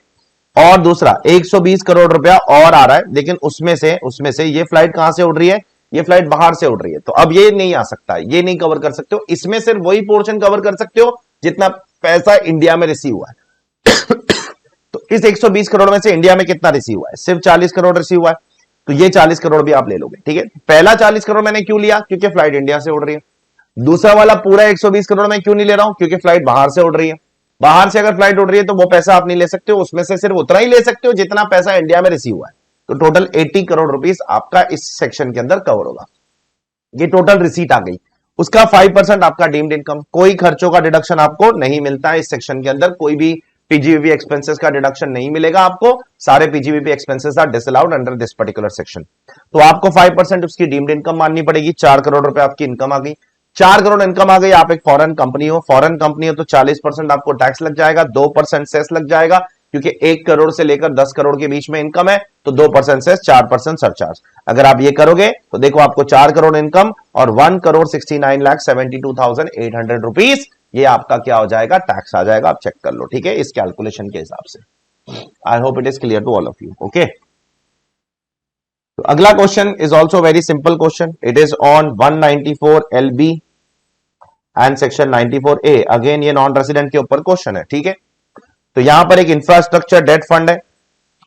[SPEAKER 1] और दूसरा 120 करोड़ रुपया और आ रहा है, लेकिन उसमें से ये फ्लाइट कहां से उड़ रही है, ये फ्लाइट बाहर से उड़ रही है, तो अब ये नहीं आ सकता, ये नहीं कवर कर सकते हो, इसमें सिर्फ वही पोर्शन कवर कर सकते हो जितना पैसा इंडिया में रिसीव हुआ है। तो इस 120 करोड़ में से इंडिया में कितना रिसीव हुआ है, सिर्फ 40 करोड़ रिसीव हुआ है, तो ये 40 करोड़ भी आप ले लोगे, ठीक है। पहला 40 करोड़ मैंने क्यों लिया, क्योंकि फ्लाइट इंडिया से उड़ रही है। दूसरा वाला पूरा 120 करोड़ मैं क्यों नहीं ले रहा हूं, क्योंकि फ्लाइट बाहर से उड़ रही है। बाहर से अगर फ्लाइट उड़ रही है तो वो पैसा आप नहीं ले सकते हो, उसमें से सिर्फ उतना ही ले सकते हो जितना पैसा इंडिया में रिसीव हुआ है। तो टोटल 80 करोड़ रुपीस आपका इस सेक्शन के अंदर कवर होगा। ये टोटल रिसीट आ गई, उसका 5% आपका डीम्ड इनकम, कोई खर्चों का डिडक्शन आपको नहीं मिलता है इस सेक्शन के अंदर, कोई भी पीजीवीपी एक्सपेंसेस का डिडक्शन नहीं मिलेगा आपको, सारे PGBP expenses are disallowed under this particular section. तो आपको 5% उसकी डीम्ड इनकम माननी पड़ेगी। 4 करोड़ रुपए आपकी इनकम आ गई, 4 करोड़ इनकम आ गई, आप एक फॉरेन कंपनी हो, फॉरेन कंपनी हो तो 40% आपको टैक्स लग जाएगा, 2% सेस लग जाएगा, क्योंकि 1 करोड़ से लेकर 10 करोड़ के बीच में इनकम है तो 2% सेस, 4% सरचार्ज। अगर आप ये करोगे तो देखो आपको 4 करोड़ इनकम और 1,69,72,800 रुपीस, ये आपका क्या हो जाएगा, टैक्स आ जाएगा। आप चेक कर लो, ठीक है, इस कैलकुलेशन के हिसाब से। I hope it is clear to all of you, okay. तो अगला question is also very simple question, it is on 194 LB and section 94A। Again ये नॉन रेसिडेंट के ऊपर क्वेश्चन है, ठीक है। तो यहां पर एक इंफ्रास्ट्रक्चर डेट फंड है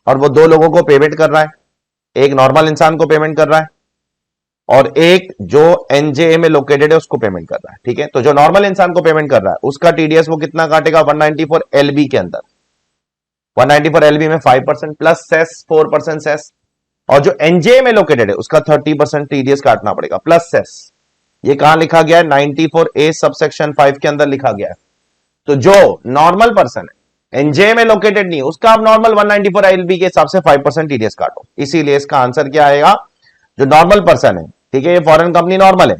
[SPEAKER 1] और वो दो लोगों को पेमेंट कर रहा है, एक नॉर्मल इंसान को पेमेंट कर रहा है और एक जो एनजेए में लोकेटेड है उसको पेमेंट कर रहा है, ठीक है। तो जो नॉर्मल इंसान को पेमेंट कर रहा है उसका टीडीएस वो कितना काटेगा, 194 LB के अंदर, 194 LB में 5% प्लस सेस 4% सेस, और जो एनजेए में लोकेटेड है उसका 30% टीडीएस काटना पड़ेगा प्लस सेस। ये कहां लिखा गया है, 94A सबसेक्शन 5 के अंदर लिखा गया है। तो जो नॉर्मल पर्सन है, एनजे में लोकेटेड नहीं, उसका आप नॉर्मल 194 LB के हिसाब से 5% टीडीएस काटो। इसीलिए इसका आंसर क्या आएगा, जो नॉर्मल पर्सन है, ठीक है, ये फॉरेन कंपनी नॉर्मल है,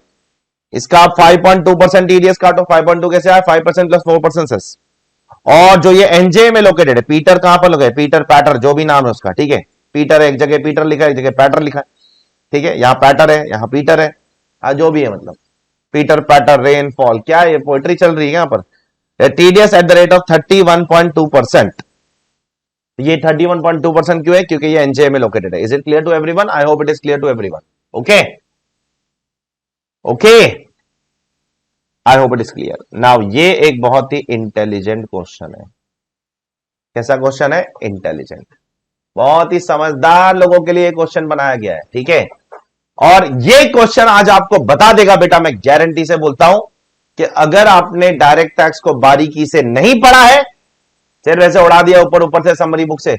[SPEAKER 1] इसका आप 5.2% टीडीएस काटो। 5.2 कैसे आया, 5% प्लस 4% सेस। और जो ये एनजे में लोकेटेड है, पीटर कहां पर लोकेटेड, पीटर पैटर जो भी नाम है उसका, ठीक है, पीटर है, एक जगह पीटर लिखा है, एक जगह पैटर लिखा है, ठीक है, यहां पैटर है, यहां पीटर है, जो भी है, मतलब पीटर पैटर रेनफॉल, क्या है, ये पोएट्री चल रही है यहां पर। TDS at the rate of 31.2%। ये 31.2% क्यों है, क्योंकि ये एनजे में लोकेटेड है। Is it clear to everyone, I hope it is clear to everyone, okay okay, I hope it is clear. Now ये एक बहुत ही इंटेलिजेंट क्वेश्चन है। कैसा क्वेश्चन है, इंटेलिजेंट, बहुत ही समझदार लोगों के लिए क्वेश्चन बनाया गया है, ठीक है। और ये क्वेश्चन आज आपको बता देगा बेटा, मैं गारंटी से बोलता हूं कि अगर आपने डायरेक्ट टैक्स को बारीकी से नहीं पढ़ा है, सिर्फ ऐसे उड़ा दिया ऊपर ऊपर से समरी बुक से,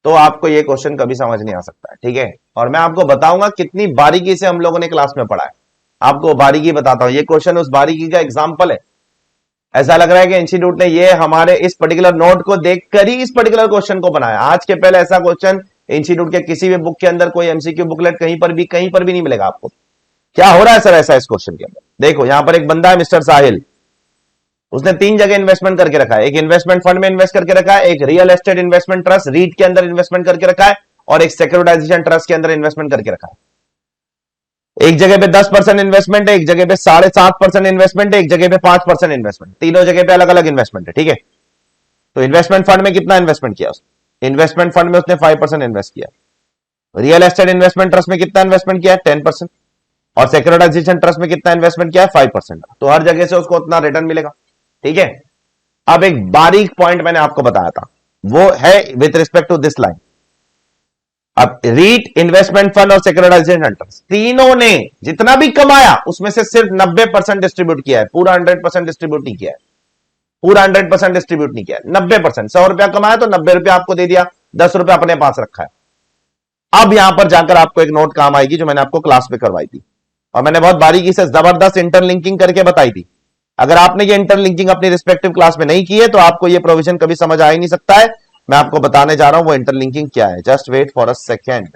[SPEAKER 1] तो आपको यह क्वेश्चन कभी समझ नहीं आ सकता है, ठीक है। और मैं आपको बताऊंगा कितनी बारीकी से हम लोगों ने क्लास में पढ़ा है, आपको बारीकी बताता हूं। ये क्वेश्चन उस बारीकी का एग्जाम्पल है ऐसा लग रहा है कि इंस्टीट्यूट ने ये हमारे इस पर्टिकुलर नोट को देखकर ही इस पर्टिकुलर क्वेश्चन को बनाया। आज के पहले ऐसा क्वेश्चन इंस्टीट्यूट के किसी भी बुक के अंदर, कोई एमसीक्यू बुकलेट कहीं पर भी नहीं मिलेगा आपको। क्या हो रहा है सर ऐसा इस क्वेश्चन के अंदर? देखो यहां पर एक बंदा है मिस्टर साहिल, उसने 3 जगह इन्वेस्टमेंट करके रखा है। एक इन्वेस्टमेंट फंड में इन्वेस्ट करके रखा है, एक real estate investment trust REIT के अंदर इन्वेस्टमेंट करके रखा है, और एक सिक्योरिटाइजेशन ट्रस्ट के अंदर इन्वेस्टमेंट करके रखा है। एक जगह पे 10% इन्वेस्टमेंट है, एक जगह पे 7.5% इन्वेस्टमेंट है, एक जगह पे 5% इन्वेस्टमेंट, तीनों जगह पे अलग अलग इन्वेस्टमेंट है। ठीक है, तो इन्वेस्टमेंट फंड में कितना इन्वेस्टमेंट किया उसने? इन्वेस्टमेंट फंड में उसने 5% इन्वेस्ट किया। रियल एस्टेट इन्वेस्टमेंट ट्रस्ट में कितना इन्वेस्टमेंट किया है? 10%। और सिक्योरिटाइजेशन ट्रस्ट में कितना इन्वेस्टमेंट किया है? 5%। तो हर जगह से उसको उतना रिटर्न मिलेगा। ठीक है, अब एक बारीक पॉइंट मैंने आपको बताया था, वो है with respect to this line. अब रीट, इन्वेस्टमेंट फंड और सिक्योरिटाइजेशन ट्रस्ट, तीनों ने जितना भी कमाया उसमें से सिर्फ 90% डिस्ट्रीब्यूट किया है, पूरा 100% डिस्ट्रीब्यूट नहीं किया है। पूरा 100% डिस्ट्रीब्यूट नहीं किया है, 90%। 100 रुपया कमाया तो 90 रुपया आपको दे दिया, 10 रुपया अपने पास रखा है। अब यहां पर जाकर आपको एक नोट काम आएगी जो मैंने आपको क्लास में करवाई थी, और मैंने बहुत बारीकी से जबरदस्त इंटरलिंकिंग करके बताई थी। अगर आपने ये इंटरलिंकिंग अपनी रिस्पेक्टिव क्लास में नहीं की है तो आपको ये प्रोविजन कभी समझ आ ही नहीं सकता है। मैं आपको बताने जा रहा हूं वो इंटरलिंकिंग क्या है। Just wait for a second.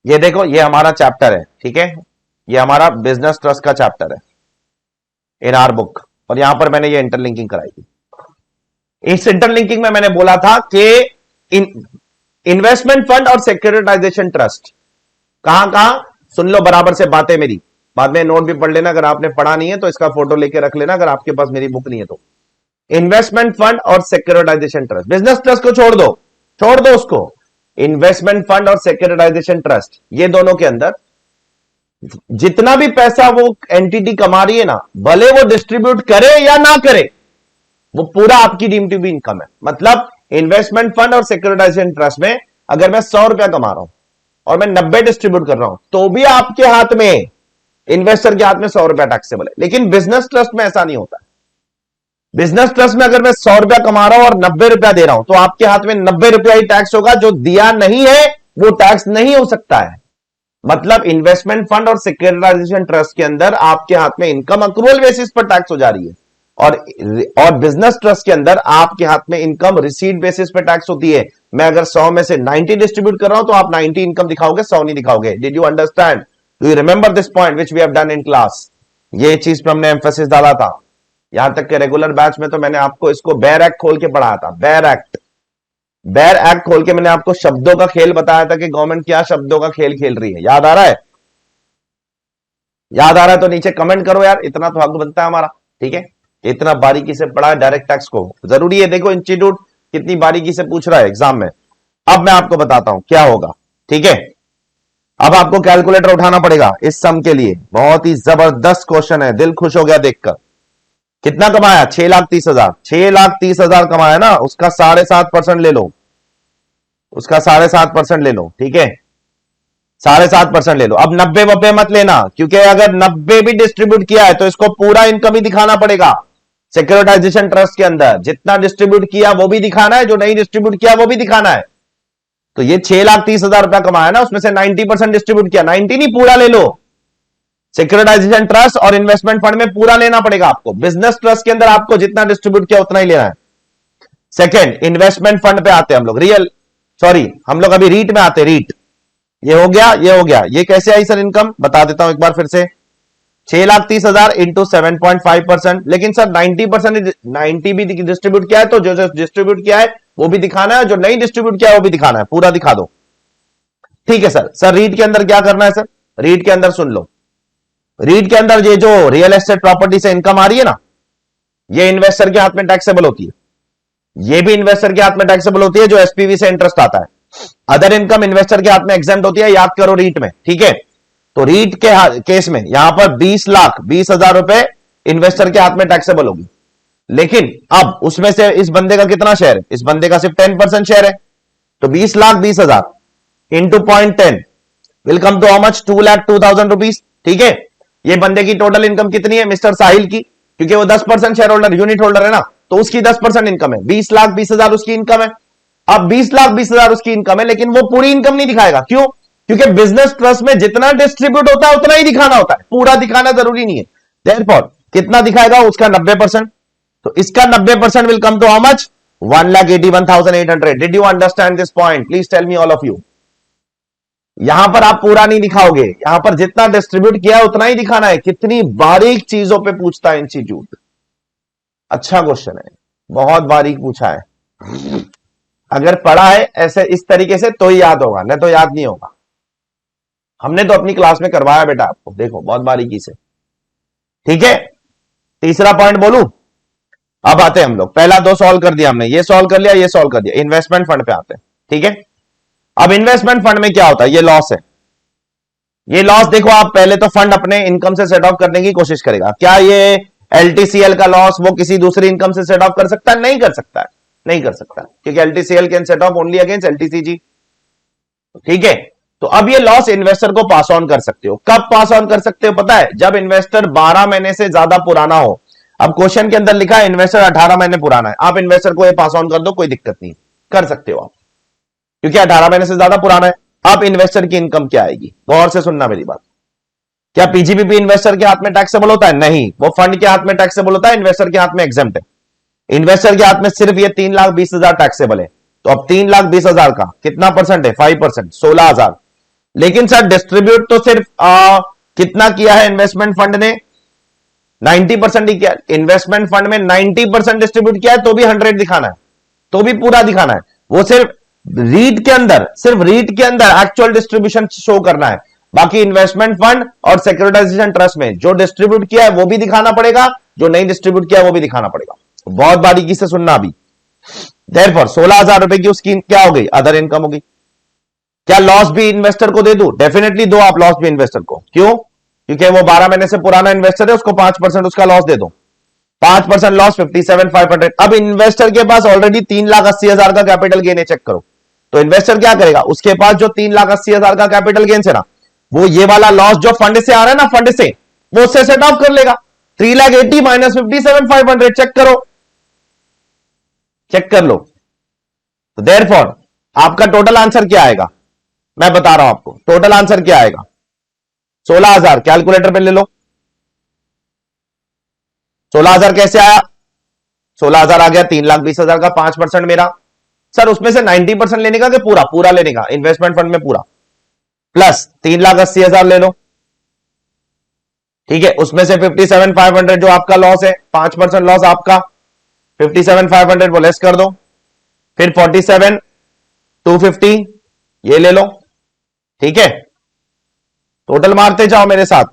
[SPEAKER 1] ये देखो, ये हमारा चैप्टर है। ठीक है, ये हमारा बिजनेस ट्रस्ट का चैप्टर है इन आर बुक, और यहां पर मैंने ये इंटरलिंकिंग कराई थी। इस इंटरलिंकिंग में मैंने बोला था कि इन्वेस्टमेंट फंड और सिक्योरिटाइजेशन ट्रस्ट कहां कहां, सुन लो बराबर से बातें मेरी, बाद में नोट भी पढ़ लेना। अगर आपने पढ़ा नहीं है तो इसका फोटो लेके रख लेना, अगर आपके पास मेरी बुक नहीं है तो। इन्वेस्टमेंट फंड और सिक्योरिटाइजेशन ट्रस्ट, बिजनेस ट्रस्ट को छोड़ दो, छोड़ दो उसको। इन्वेस्टमेंट फंड और सिक्योरिटाइजेशन ट्रस्ट, ये दोनों के अंदर जितना भी पैसा वो एंटिटी कमा रही है ना, भले वो डिस्ट्रीब्यूट करे या ना करे, वो पूरा आपकी डीम्ड टू बी इनकम है। मतलब इन्वेस्टमेंट फंड और सिक्योरिटाइजेशन ट्रस्ट में अगर मैं 100 रुपया कमा रहा हूं और मैं 90 डिस्ट्रीब्यूट कर रहा हूं, तो भी आपके हाथ में, इन्वेस्टर के हाथ में 100 रुपया टैक्सेबल है। लेकिन बिजनेस ट्रस्ट में ऐसा नहीं होता। बिजनेस ट्रस्ट में अगर मैं 100 रुपया कमा रहा हूं और 90 रुपया दे रहा हूं, तो आपके हाथ में 90 रुपया ही टैक्स होगा, जो दिया नहीं है वो टैक्स नहीं हो सकता है। मतलब इन्वेस्टमेंट फंड और सिक्योरिटाइजेशन ट्रस्ट के अंदर आपके हाथ में इनकम अक्रूवल बेसिस पर टैक्स हो जा रही है, और बिजनेस ट्रस्ट के अंदर आपके हाथ में इनकम रिसीट बेसिस पे टैक्स होती है। मैं अगर 100 में से 90 डिस्ट्रीब्यूट कर रहा हूं तो आप 90 इनकम दिखाओगे, 100 नहीं दिखाओगे। Did you understand? Do you remember this point which we have done in class? ये चीज पे हमने एम्फेसिस डाला था। यहां तक के रेगुलर बैच में तो मैंने आपको इसको बेयर एक्ट खोल के पढ़ाया था। बेयर एक्ट, बेयर एक्ट खोल के मैंने आपको शब्दों का खेल बताया था कि गवर्नमेंट क्या शब्दों का खेल खेल रही है। याद आ रहा है? याद आ रहा है तो नीचे कमेंट करो यार, इतना तो हक बनता है हमारा। ठीक है, इतना बारीकी से पढ़ा है डायरेक्ट टैक्स को, जरूरी है। देखो इंस्टीट्यूट कितनी बारीकी से पूछ रहा है एग्जाम में। अब मैं आपको बताता हूं क्या होगा। ठीक है, अब आपको कैलकुलेटर उठाना पड़ेगा इस सम के लिए। बहुत ही जबरदस्त क्वेश्चन है, दिल खुश हो गया देखकर। कितना कमाया? 6,30,000। 6,30,000 कमाया ना, उसका 7.5% ले लो, उसका 7.5% ले लो। ठीक है, 7.5% ले लो। अब 90 मत लेना, क्योंकि अगर 90 भी डिस्ट्रीब्यूट किया है तो इसको पूरा इनकम ही दिखाना पड़ेगा। सिक्योरिटाइजेशन ट्रस्ट के अंदर जितना डिस्ट्रीब्यूट किया वो भी दिखाना है, जो नहीं डिस्ट्रीब्यूट किया वो भी दिखाना है। तो ये 6,30,000 रुपया कमाया ना, उसमें से 90% डिस्ट्रीब्यूट किया, 90 नहीं पूरा ले लो। सिक्योरिटाइजेशन ट्रस्ट और इन्वेस्टमेंट फंड में पूरा लेना पड़ेगा आपको। बिजनेस ट्रस्ट के अंदर आपको जितना डिस्ट्रीब्यूट किया उतना ही लेना है। सेकेंड, इन्वेस्टमेंट फंड पे आते हैं हम लोग, हम लोग अभी रीट में आते हैं। रीट, ये हो गया, ये हो गया। ये कैसे आई सर इनकम? बता देता हूं एक बार फिर से। 6,30,000 इंटू 7.5%। लेकिन सर 90%, 90 भी डिस्ट्रीब्यूट किया है, तो जो डिस्ट्रीब्यूट किया है वो भी दिखाना है, जो नहीं डिस्ट्रीब्यूट किया है वो भी दिखाना है, पूरा दिखा दो। ठीक है सर। सर रीट के अंदर क्या करना है? सर रीट के अंदर सुन लो, रीट के अंदर ये जो रियल एस्टेट प्रॉपर्टी से इनकम आ रही है ना, ये इन्वेस्टर के हाथ में टैक्सेबल होती है। ये भी इन्वेस्टर के हाथ में टैक्सेबल होती है जो एसपीवी से इंटरेस्ट आता है। अदर इनकम इन्वेस्टर के हाथ में एग्जेम्प्ट होती है, याद करो रीट में। ठीक है, तो रीट के केस में यहां पर 20,20,000 रुपए इन्वेस्टर के हाथ में टैक्सेबल होगी। लेकिन अब उसमें से इस बंदे का कितना शेयर है? इस बंदे का सिर्फ 10% शेयर है। तो 20,20,000 into 0.10 will come to how much? 2,02,000 rupees. ठीक है, ये बंदे की टोटल इनकम कितनी है मिस्टर साहिल की? क्योंकि वो 10% शेयर होल्डर, यूनिट होल्डर है ना, तो उसकी 10% इनकम है। 20,20,000 उसकी इनकम है। अब 20,20,000 उसकी इनकम है, लेकिन वो पूरी इनकम नहीं दिखाएगा। क्यों? क्योंकि बिजनेस ट्रस्ट में जितना डिस्ट्रीब्यूट होता है उतना ही दिखाना होता है, पूरा दिखाना जरूरी नहीं है। देयरफॉर कितना दिखाएगा? उसका 90%। तो इसका 90% will come to how much? 1,81,800। Did you understand this point? Please tell me all of you. यहां पर आप पूरा नहीं दिखाओगे, यहां पर जितना डिस्ट्रीब्यूट किया है उतना ही दिखाना है। कितनी बारीक चीजों पे पूछता है इंस्टीट्यूट। अच्छा क्वेश्चन है, बहुत बारीक पूछा है। अगर पढ़ा है ऐसे इस तरीके से तो ही याद होगा, नहीं तो याद नहीं होगा। हमने तो अपनी क्लास में करवाया बेटा आपको, देखो बहुत बारीकी से। ठीक है, तीसरा पॉइंट बोलूं? अब आते हैं हम लोग, पहला दो सॉल्व कर दिया हमने, ये सॉल्व कर लिया, ये सॉल्व कर दिया। इन्वेस्टमेंट फंड पे आते हैं। ठीक है, अब इन्वेस्टमेंट फंड में क्या होता है? ये लॉस है। ये लॉस देखो, आप पहले तो फंड अपने इनकम से सेट ऑफ करने की कोशिश करेगा। क्या ये एलटीसीएल का लॉस वो किसी दूसरी इनकम से सेट ऑफ कर सकता है? नहीं कर सकता है, नहीं कर सकता, क्योंकि LTCL can set off only against LTCG. ठीक है, तो अब ये लॉस इन्वेस्टर को पास ऑन कर सकते हो। कब पास ऑन कर सकते हो पता है? जब इन्वेस्टर 12 महीने से ज्यादा पुराना हो। अब क्वेश्चन के अंदर लिखा है इन्वेस्टर 18 महीने पुराना है, आप इन्वेस्टर को ये पास ऑन कर दो, कोई दिक्कत नहीं, कर सकते हो आप, क्योंकि 18 महीने से ज्यादा पुराना है। अब इन्वेस्टर की इनकम क्या आएगी? गौर से सुनना मेरी बात। क्या पीजीपीपी इन्वेस्टर के हाथ में टैक्सेबल होता है? नहीं, वो फंड के हाथ में टैक्सेबल होता है, इन्वेस्टर के हाथ में एग्जेम्प्ट है। इन्वेस्टर के हाथ में सिर्फ ये 3,20,000 टैक्सेबल है। तो अब 3,20,000 का कितना परसेंट है? 5%, 16,000। लेकिन सर डिस्ट्रीब्यूट तो सिर्फ कितना किया है इन्वेस्टमेंट फंड ने? 90% ही किया। इन्वेस्टमेंट फंड में 90% डिस्ट्रीब्यूट किया है तो भी 100 दिखाना है, तो भी पूरा दिखाना है। वो सिर्फ रीट के अंदर, सिर्फ रीट के अंदर एक्चुअल डिस्ट्रीब्यूशन शो करना है। बाकी इन्वेस्टमेंट फंड और सिक्योरिटाइजेशन ट्रस्ट में जो डिस्ट्रीब्यूट किया है वो भी दिखाना पड़ेगा, जो नहीं डिस्ट्रीब्यूट किया है वो भी दिखाना पड़ेगा। बहुत बारीकी से सुनना अभी। देयरफॉर 16,000 रुपए की उसकी क्या हो गई? अदर इनकम हो गई। क्या लॉस भी इन्वेस्टर को दे दूं? डेफिनेटली दो आप लॉस भी इन्वेस्टर को। क्यों? क्योंकि वो 12 महीने से पुराना इन्वेस्टर है, उसको 5% उसका लॉस दे दो। 5% लॉस 57,500। अब इन्वेस्टर के पास ऑलरेडी 3,80,000 का कैपिटल गेन है, चेक करो। तो इन्वेस्टर क्या करेगा? उसके पास जो 3,80,000 का कैपिटल गेन है ना, वो ये वाला लॉस जो फंड से आ रहा है ना, फंड से, वो उससे सेट ऑफ कर लेगा। 3,80,000 माइनस 57,500, चेक करो, चेक कर लो। तो देयरफॉर आपका टोटल आंसर क्या आएगा? मैं बता रहा हूं आपको टोटल आंसर क्या आएगा। 16,000 कैलकुलेटर पे ले लो। 16,000 कैसे आया? 16,000 आ गया 3,20,000 का 5% मेरा। सर उसमें से 90% लेने का कि पूरा? पूरा लेने का, इन्वेस्टमेंट फंड में पूरा, प्लस 3,80,000 ले लो। ठीक है, उसमें से 57,500 जो आपका लॉस है, 5% लॉस आपका, 57,500 वो लेस कर दो। फिर 47,250 ये ले लो। ठीक है, टोटल मारते जाओ मेरे साथ।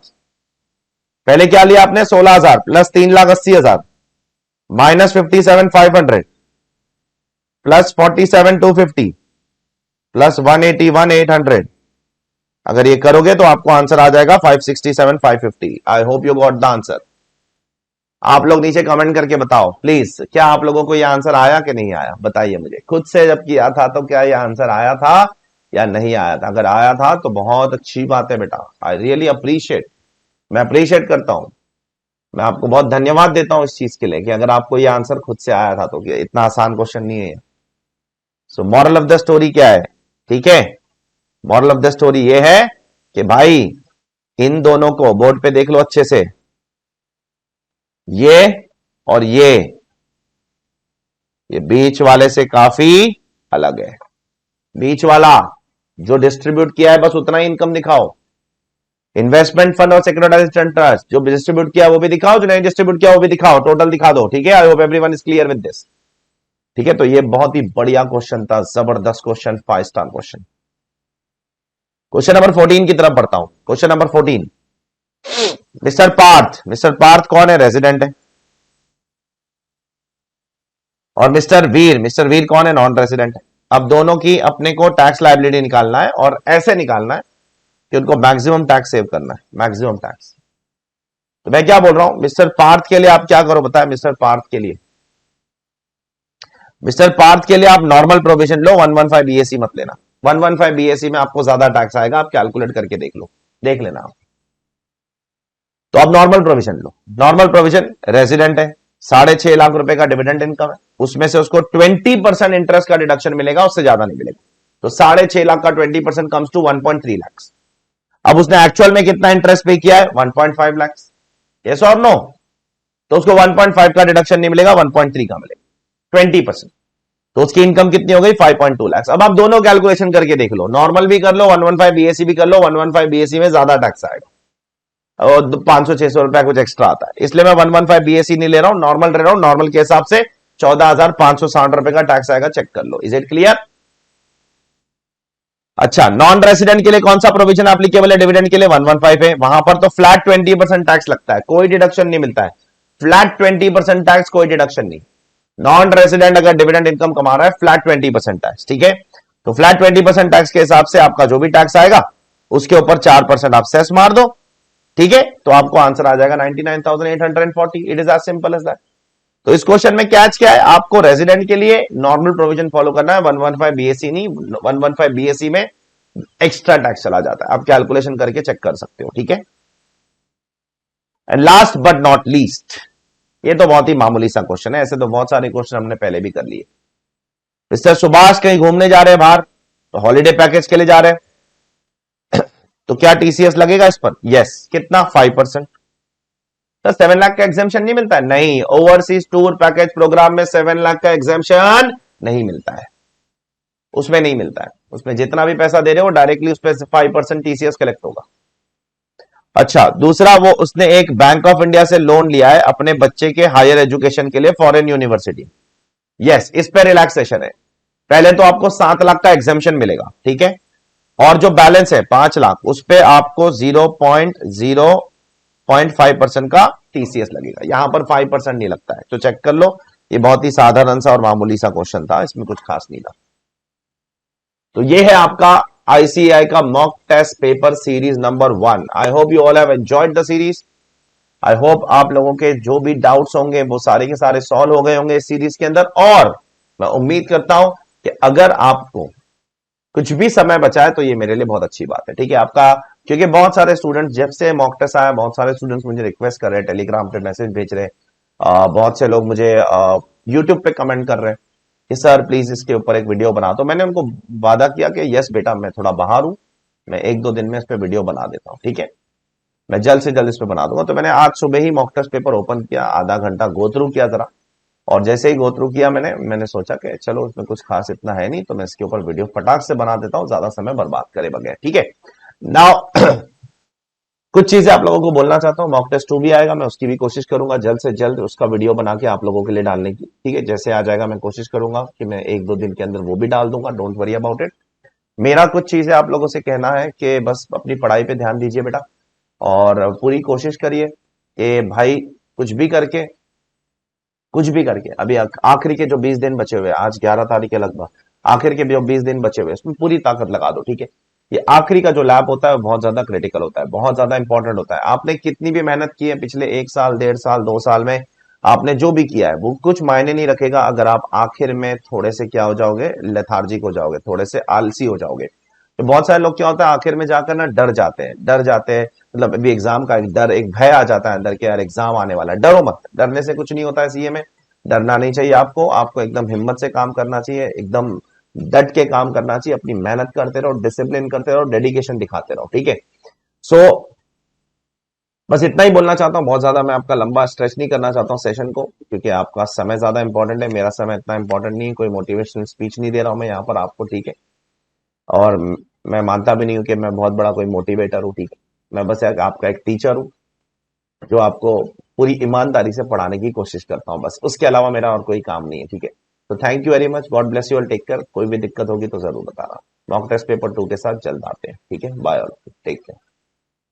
[SPEAKER 1] पहले क्या लिया आपने? 16,000 प्लस 3,80,000 माइनस 57,500 प्लस 47,250 प्लस 181,800। अगर ये करोगे तो आपको आंसर आ जाएगा 567,550। आई hope you got the answer. आप लोग नीचे कमेंट करके बताओ प्लीज, क्या आप लोगों को ये आंसर आया कि नहीं आया? बताइए मुझे। खुद से जब किया था तो क्या ये आंसर आया था या नहीं आया था? अगर आया था तो बहुत अच्छी बात है बेटा, आई रियली अप्रिशिएट, मैं अप्रिशिएट करता हूं, मैं आपको बहुत धन्यवाद देता हूं इस चीज के लिए कि अगर आपको ये आंसर खुद से आया था तो। इतना आसान क्वेश्चन नहीं है। So moral of the story क्या है? ठीक है, मॉरल ऑफ द स्टोरी ये है कि भाई इन दोनों को बोर्ड पे देख लो अच्छे से, ये और ये बीच वाले से काफी अलग है। बीच वाला जो डिस्ट्रीब्यूट किया है बस उतना ही इनकम दिखाओ। इन्वेस्टमेंट फंड और सिक्योरिटाइजेशन ट्रस्ट जो डिस्ट्रीब्यूट किया वो भी दिखाओ, जो नहीं डिस्ट्रीब्यूट किया वो भी दिखाओ, टोटल दिखा दो। ठीक है, I hope everyone is clear with this. ठीक है, तो ये बहुत ही बढ़िया क्वेश्चन था, जबरदस्त question, 5 star question. Question number 14 की तरफ बढ़ता हूं। Question number 14, mister Parth. Mister Parth कौन है? रेजिडेंट है। और मिस्टर वीर कौन है? नॉन रेजिडेंट है। अब दोनों की अपने को टैक्स लायबिलिटी निकालना है और ऐसे निकालना है कि उनको मैक्सिमम टैक्स सेव करना है, मैक्सिमम टैक्स। तो मैं क्या बोल रहा हूं, मिस्टर पार्थ के लिए आप क्या करो बताए? मिस्टर पार्थ के लिए आप नॉर्मल प्रोविजन लो, 115 बीएससी मत लेना। 115 बीएससी में आपको ज्यादा टैक्स आएगा, आप कैलकुलेट करके देख लेना आप। तो आप नॉर्मल प्रोविजन लो। नॉर्मल प्रोविजन, रेजिडेंट है, 6.5 लाख रुपए का डिविडेंड इनकम है, उसमें से उसको 20% इंटरेस्ट का डिडक्शन मिलेगा, उससे ज्यादा नहीं मिलेगा। तो 6.5 लाख का 20% कम्स टू 1.3 लाख। अब उसने एक्चुअल में कितना इंटरेस्ट पे किया है? 1.5 लाख। यस और नो? तो उसको 1.5 का डिडक्शन नहीं मिलेगा, 1.3 का मिलेगा, 20%। तो उसकी इनकम कितनी हो गई? 5.2 लाख। अब आप दोनों कैलकुलेशन करके देख लो, नॉर्मल भी कर लो, 115 बीएससी भी कर लो। 115 बीएससी में ज्यादा टैक्स आएगा और 500-600 रुपया कुछ एक्स्ट्रा आता है, इसलिए मैं 115 बीएससी नहीं ले रहा हूं, नॉर्मल रह रहा हूं। नॉर्मल के हिसाब से 14,560 रुपए का टैक्स आएगा, चेक कर लो। Is it clear? अच्छा, नॉन रेसिडेंट के लिए कौन सा प्रोविजन एप्लीकेबल है? डिविडेंड के लिए 115 है, वहां पर तो फ्लैट 20% टैक्स लगता है, कोई डिडक्शन नहीं मिलता है। फ्लैट 20% टैक्स, कोई डिडक्शन नहीं। नॉन रेसिडेंट अगर डिविडेंड इनकम कमा रहा है, फ्लैट 20% टैक्स, ठीक है। तो फ्लैट 20% टैक्स के हिसाब से आपका जो भी टैक्स आएगा उसके ऊपर 4% आप सेस मार दो, ठीक है। तो आपको आंसर आ जाएगा 99,840। It is as simple as that. तो इस क्वेश्चन में कैच क्या है? आपको रेजिडेंट के लिए नॉर्मल प्रोविजन फॉलो करना है, 115 बीएससी नहीं। 115 बीएससी में एक्स्ट्रा टैक्स चला जाता है, आप कैलकुलेशन करके चेक कर सकते हो, ठीक है। And last but not least, ये तो बहुत ही मामूली सा क्वेश्चन है, ऐसे तो बहुत सारे क्वेश्चन हमने पहले भी कर लिए। मिस्टर सुभाष कहीं घूमने जा रहे हैं बाहर, तो हॉलीडे पैकेज के लिए जा रहे हैं, तो क्या टीसीएस लगेगा इस पर? यस। कितना? 5%। तो 7 लाख का एग्जेम्पशन नहीं मिलता है? नहीं, ओवरसीज टूर पैकेज प्रोग्राम में 7 लाख का एग्जेम्पशन नहीं मिलता है, उसमें नहीं मिलता है। उसमें जितना भी पैसा दे रहे हो डायरेक्टली उस पर 5% टीसीएस कलेक्ट होगा। अच्छा, दूसरा, वो उसने एक बैंक ऑफ इंडिया से लोन लिया है अपने बच्चे के हायर एजुकेशन के लिए, फॉरेन यूनिवर्सिटी। यस, इस पे रिलैक्सेशन है। पहले तो आपको 7 लाख का एग्जेम्पशन मिलेगा, ठीक है, और जो बैलेंस है 5 लाख, उस पे आपको 0.05% का टीसीएस लगेगा। यहां पर 5% नहीं लगता है, तो चेक कर लो। ये बहुत ही साधारण सा और मामूली सा क्वेश्चन था, इसमें कुछ खास नहीं था। तो ये है आपका आईसीएआई का mock test paper series number 1। I hope you all have enjoyed the series. आई होप आप लोगों के जो भी डाउट्स होंगे वो सारे के सारे सॉल्व हो गए होंगे इस सीरीज के अंदर। और मैं उम्मीद करता हूं कि अगर आपको कुछ भी समय बचा है तो ये मेरे लिए बहुत अच्छी बात है, ठीक है आपका। क्योंकि बहुत सारे स्टूडेंट्स, जब से मॉक टेस्ट आया, बहुत सारे स्टूडेंट्स मुझे रिक्वेस्ट कर रहे हैं, टेलीग्राम पे मैसेज भेज रहे हैं, बहुत से लोग मुझे यूट्यूब पे कमेंट कर रहे हैं कि सर प्लीज इसके ऊपर एक वीडियो बना। तो मैंने उनको वादा किया कि यस बेटा, मैं थोड़ा बाहर हूं, मैं 1-2 दिन में इस पे वीडियो बना देता हूं, ठीक है, मैं जल्द से जल्द इस पे बना दूंगा। तो मैंने आज सुबह ही मॉक टेस्ट पेपर ओपन किया, आधा घंटा गो थ्रू किया जरा, और जैसे ही गो थ्रू किया मैंने सोचा कि चलो इसमें कुछ खास इतना है नहीं, तो मैं इसके ऊपर वीडियो फटाक से बना देता हूं, ज्यादा समय बर्बाद करे बगैर, ठीक है। नाउ कुछ चीजें आप लोगों को बोलना चाहता हूं। मॉक टेस्ट 2 भी आएगा, मैं उसकी भी कोशिश करूंगा जल्द से जल्द उसका वीडियो बना के आप लोगों के लिए डालने की, ठीक है। जैसे आ जाएगा मैं कोशिश करूंगा कि मैं 1-2 दिन के अंदर वो भी डाल दूंगा, डोंट वरी अबाउट इट। मेरा कुछ चीजें आप लोगों से कहना है कि बस अपनी पढ़ाई पे ध्यान दीजिए बेटा, और पूरी कोशिश करिए कि भाई कुछ भी करके अभी आखिरी के जो 20 दिन बचे हुए, आज 11 तारीख है लगभग, आखिर के जो 20 दिन बचे हुए उसमें पूरी ताकत लगा दो, ठीक है। ये आखिरी का जो लैब होता है बहुत ज्यादा क्रिटिकल होता है, बहुत ज्यादा इंपॉर्टेंट होता है। आपने कितनी भी मेहनत की है पिछले 1 साल, 1.5 साल, 2 साल में, आपने जो भी किया है वो कुछ मायने नहीं रखेगा अगर आप आखिर में थोड़े से क्या हो जाओगे, लेथार्जिक हो जाओगे, थोड़े से आलसी हो जाओगे। तो बहुत सारे लोग क्या होता है आखिर में जाकर ना डर जाते हैं, मतलब अभी एग्जाम का एक डर, एक भय आ जाता है अंदर के, यार एग्जाम आने वाला है। डरो मत, डरने से कुछ नहीं होता है सीए में, डरना नहीं चाहिए आपको एकदम हिम्मत से काम करना चाहिए, एकदम डट के काम करना चाहिए, अपनी मेहनत करते रहो, डिसिप्लिन करते रहो, डेडिकेशन दिखाते रहो, ठीक है। सो बस इतना ही बोलना चाहता हूँ, बहुत ज्यादा मैं आपका लंबा स्ट्रेच नहीं करना चाहता हूँ सेशन को, क्योंकि आपका समय ज्यादा इंपॉर्टेंट है, मेरा समय इतना इंपॉर्टेंट नहीं है। कोई मोटिवेशनल स्पीच नहीं दे रहा हूं मैं यहाँ पर आपको, ठीक है। और मैं मानता भी नहीं हूं कि मैं बहुत बड़ा कोई मोटिवेटर हूं, ठीक है। मैं बस आपका एक टीचर हूं जो आपको पूरी ईमानदारी से पढ़ाने की कोशिश करता हूं, बस उसके अलावा मेरा और कोई काम नहीं है, ठीक है। तो thank you very much, God bless you all, take care. कोई भी दिक्कत होगी तो जरूर बताना। मॉक टेस्ट पेपर 2 के साथ जल्द आते हैं, ठीक है। Bye all, take care.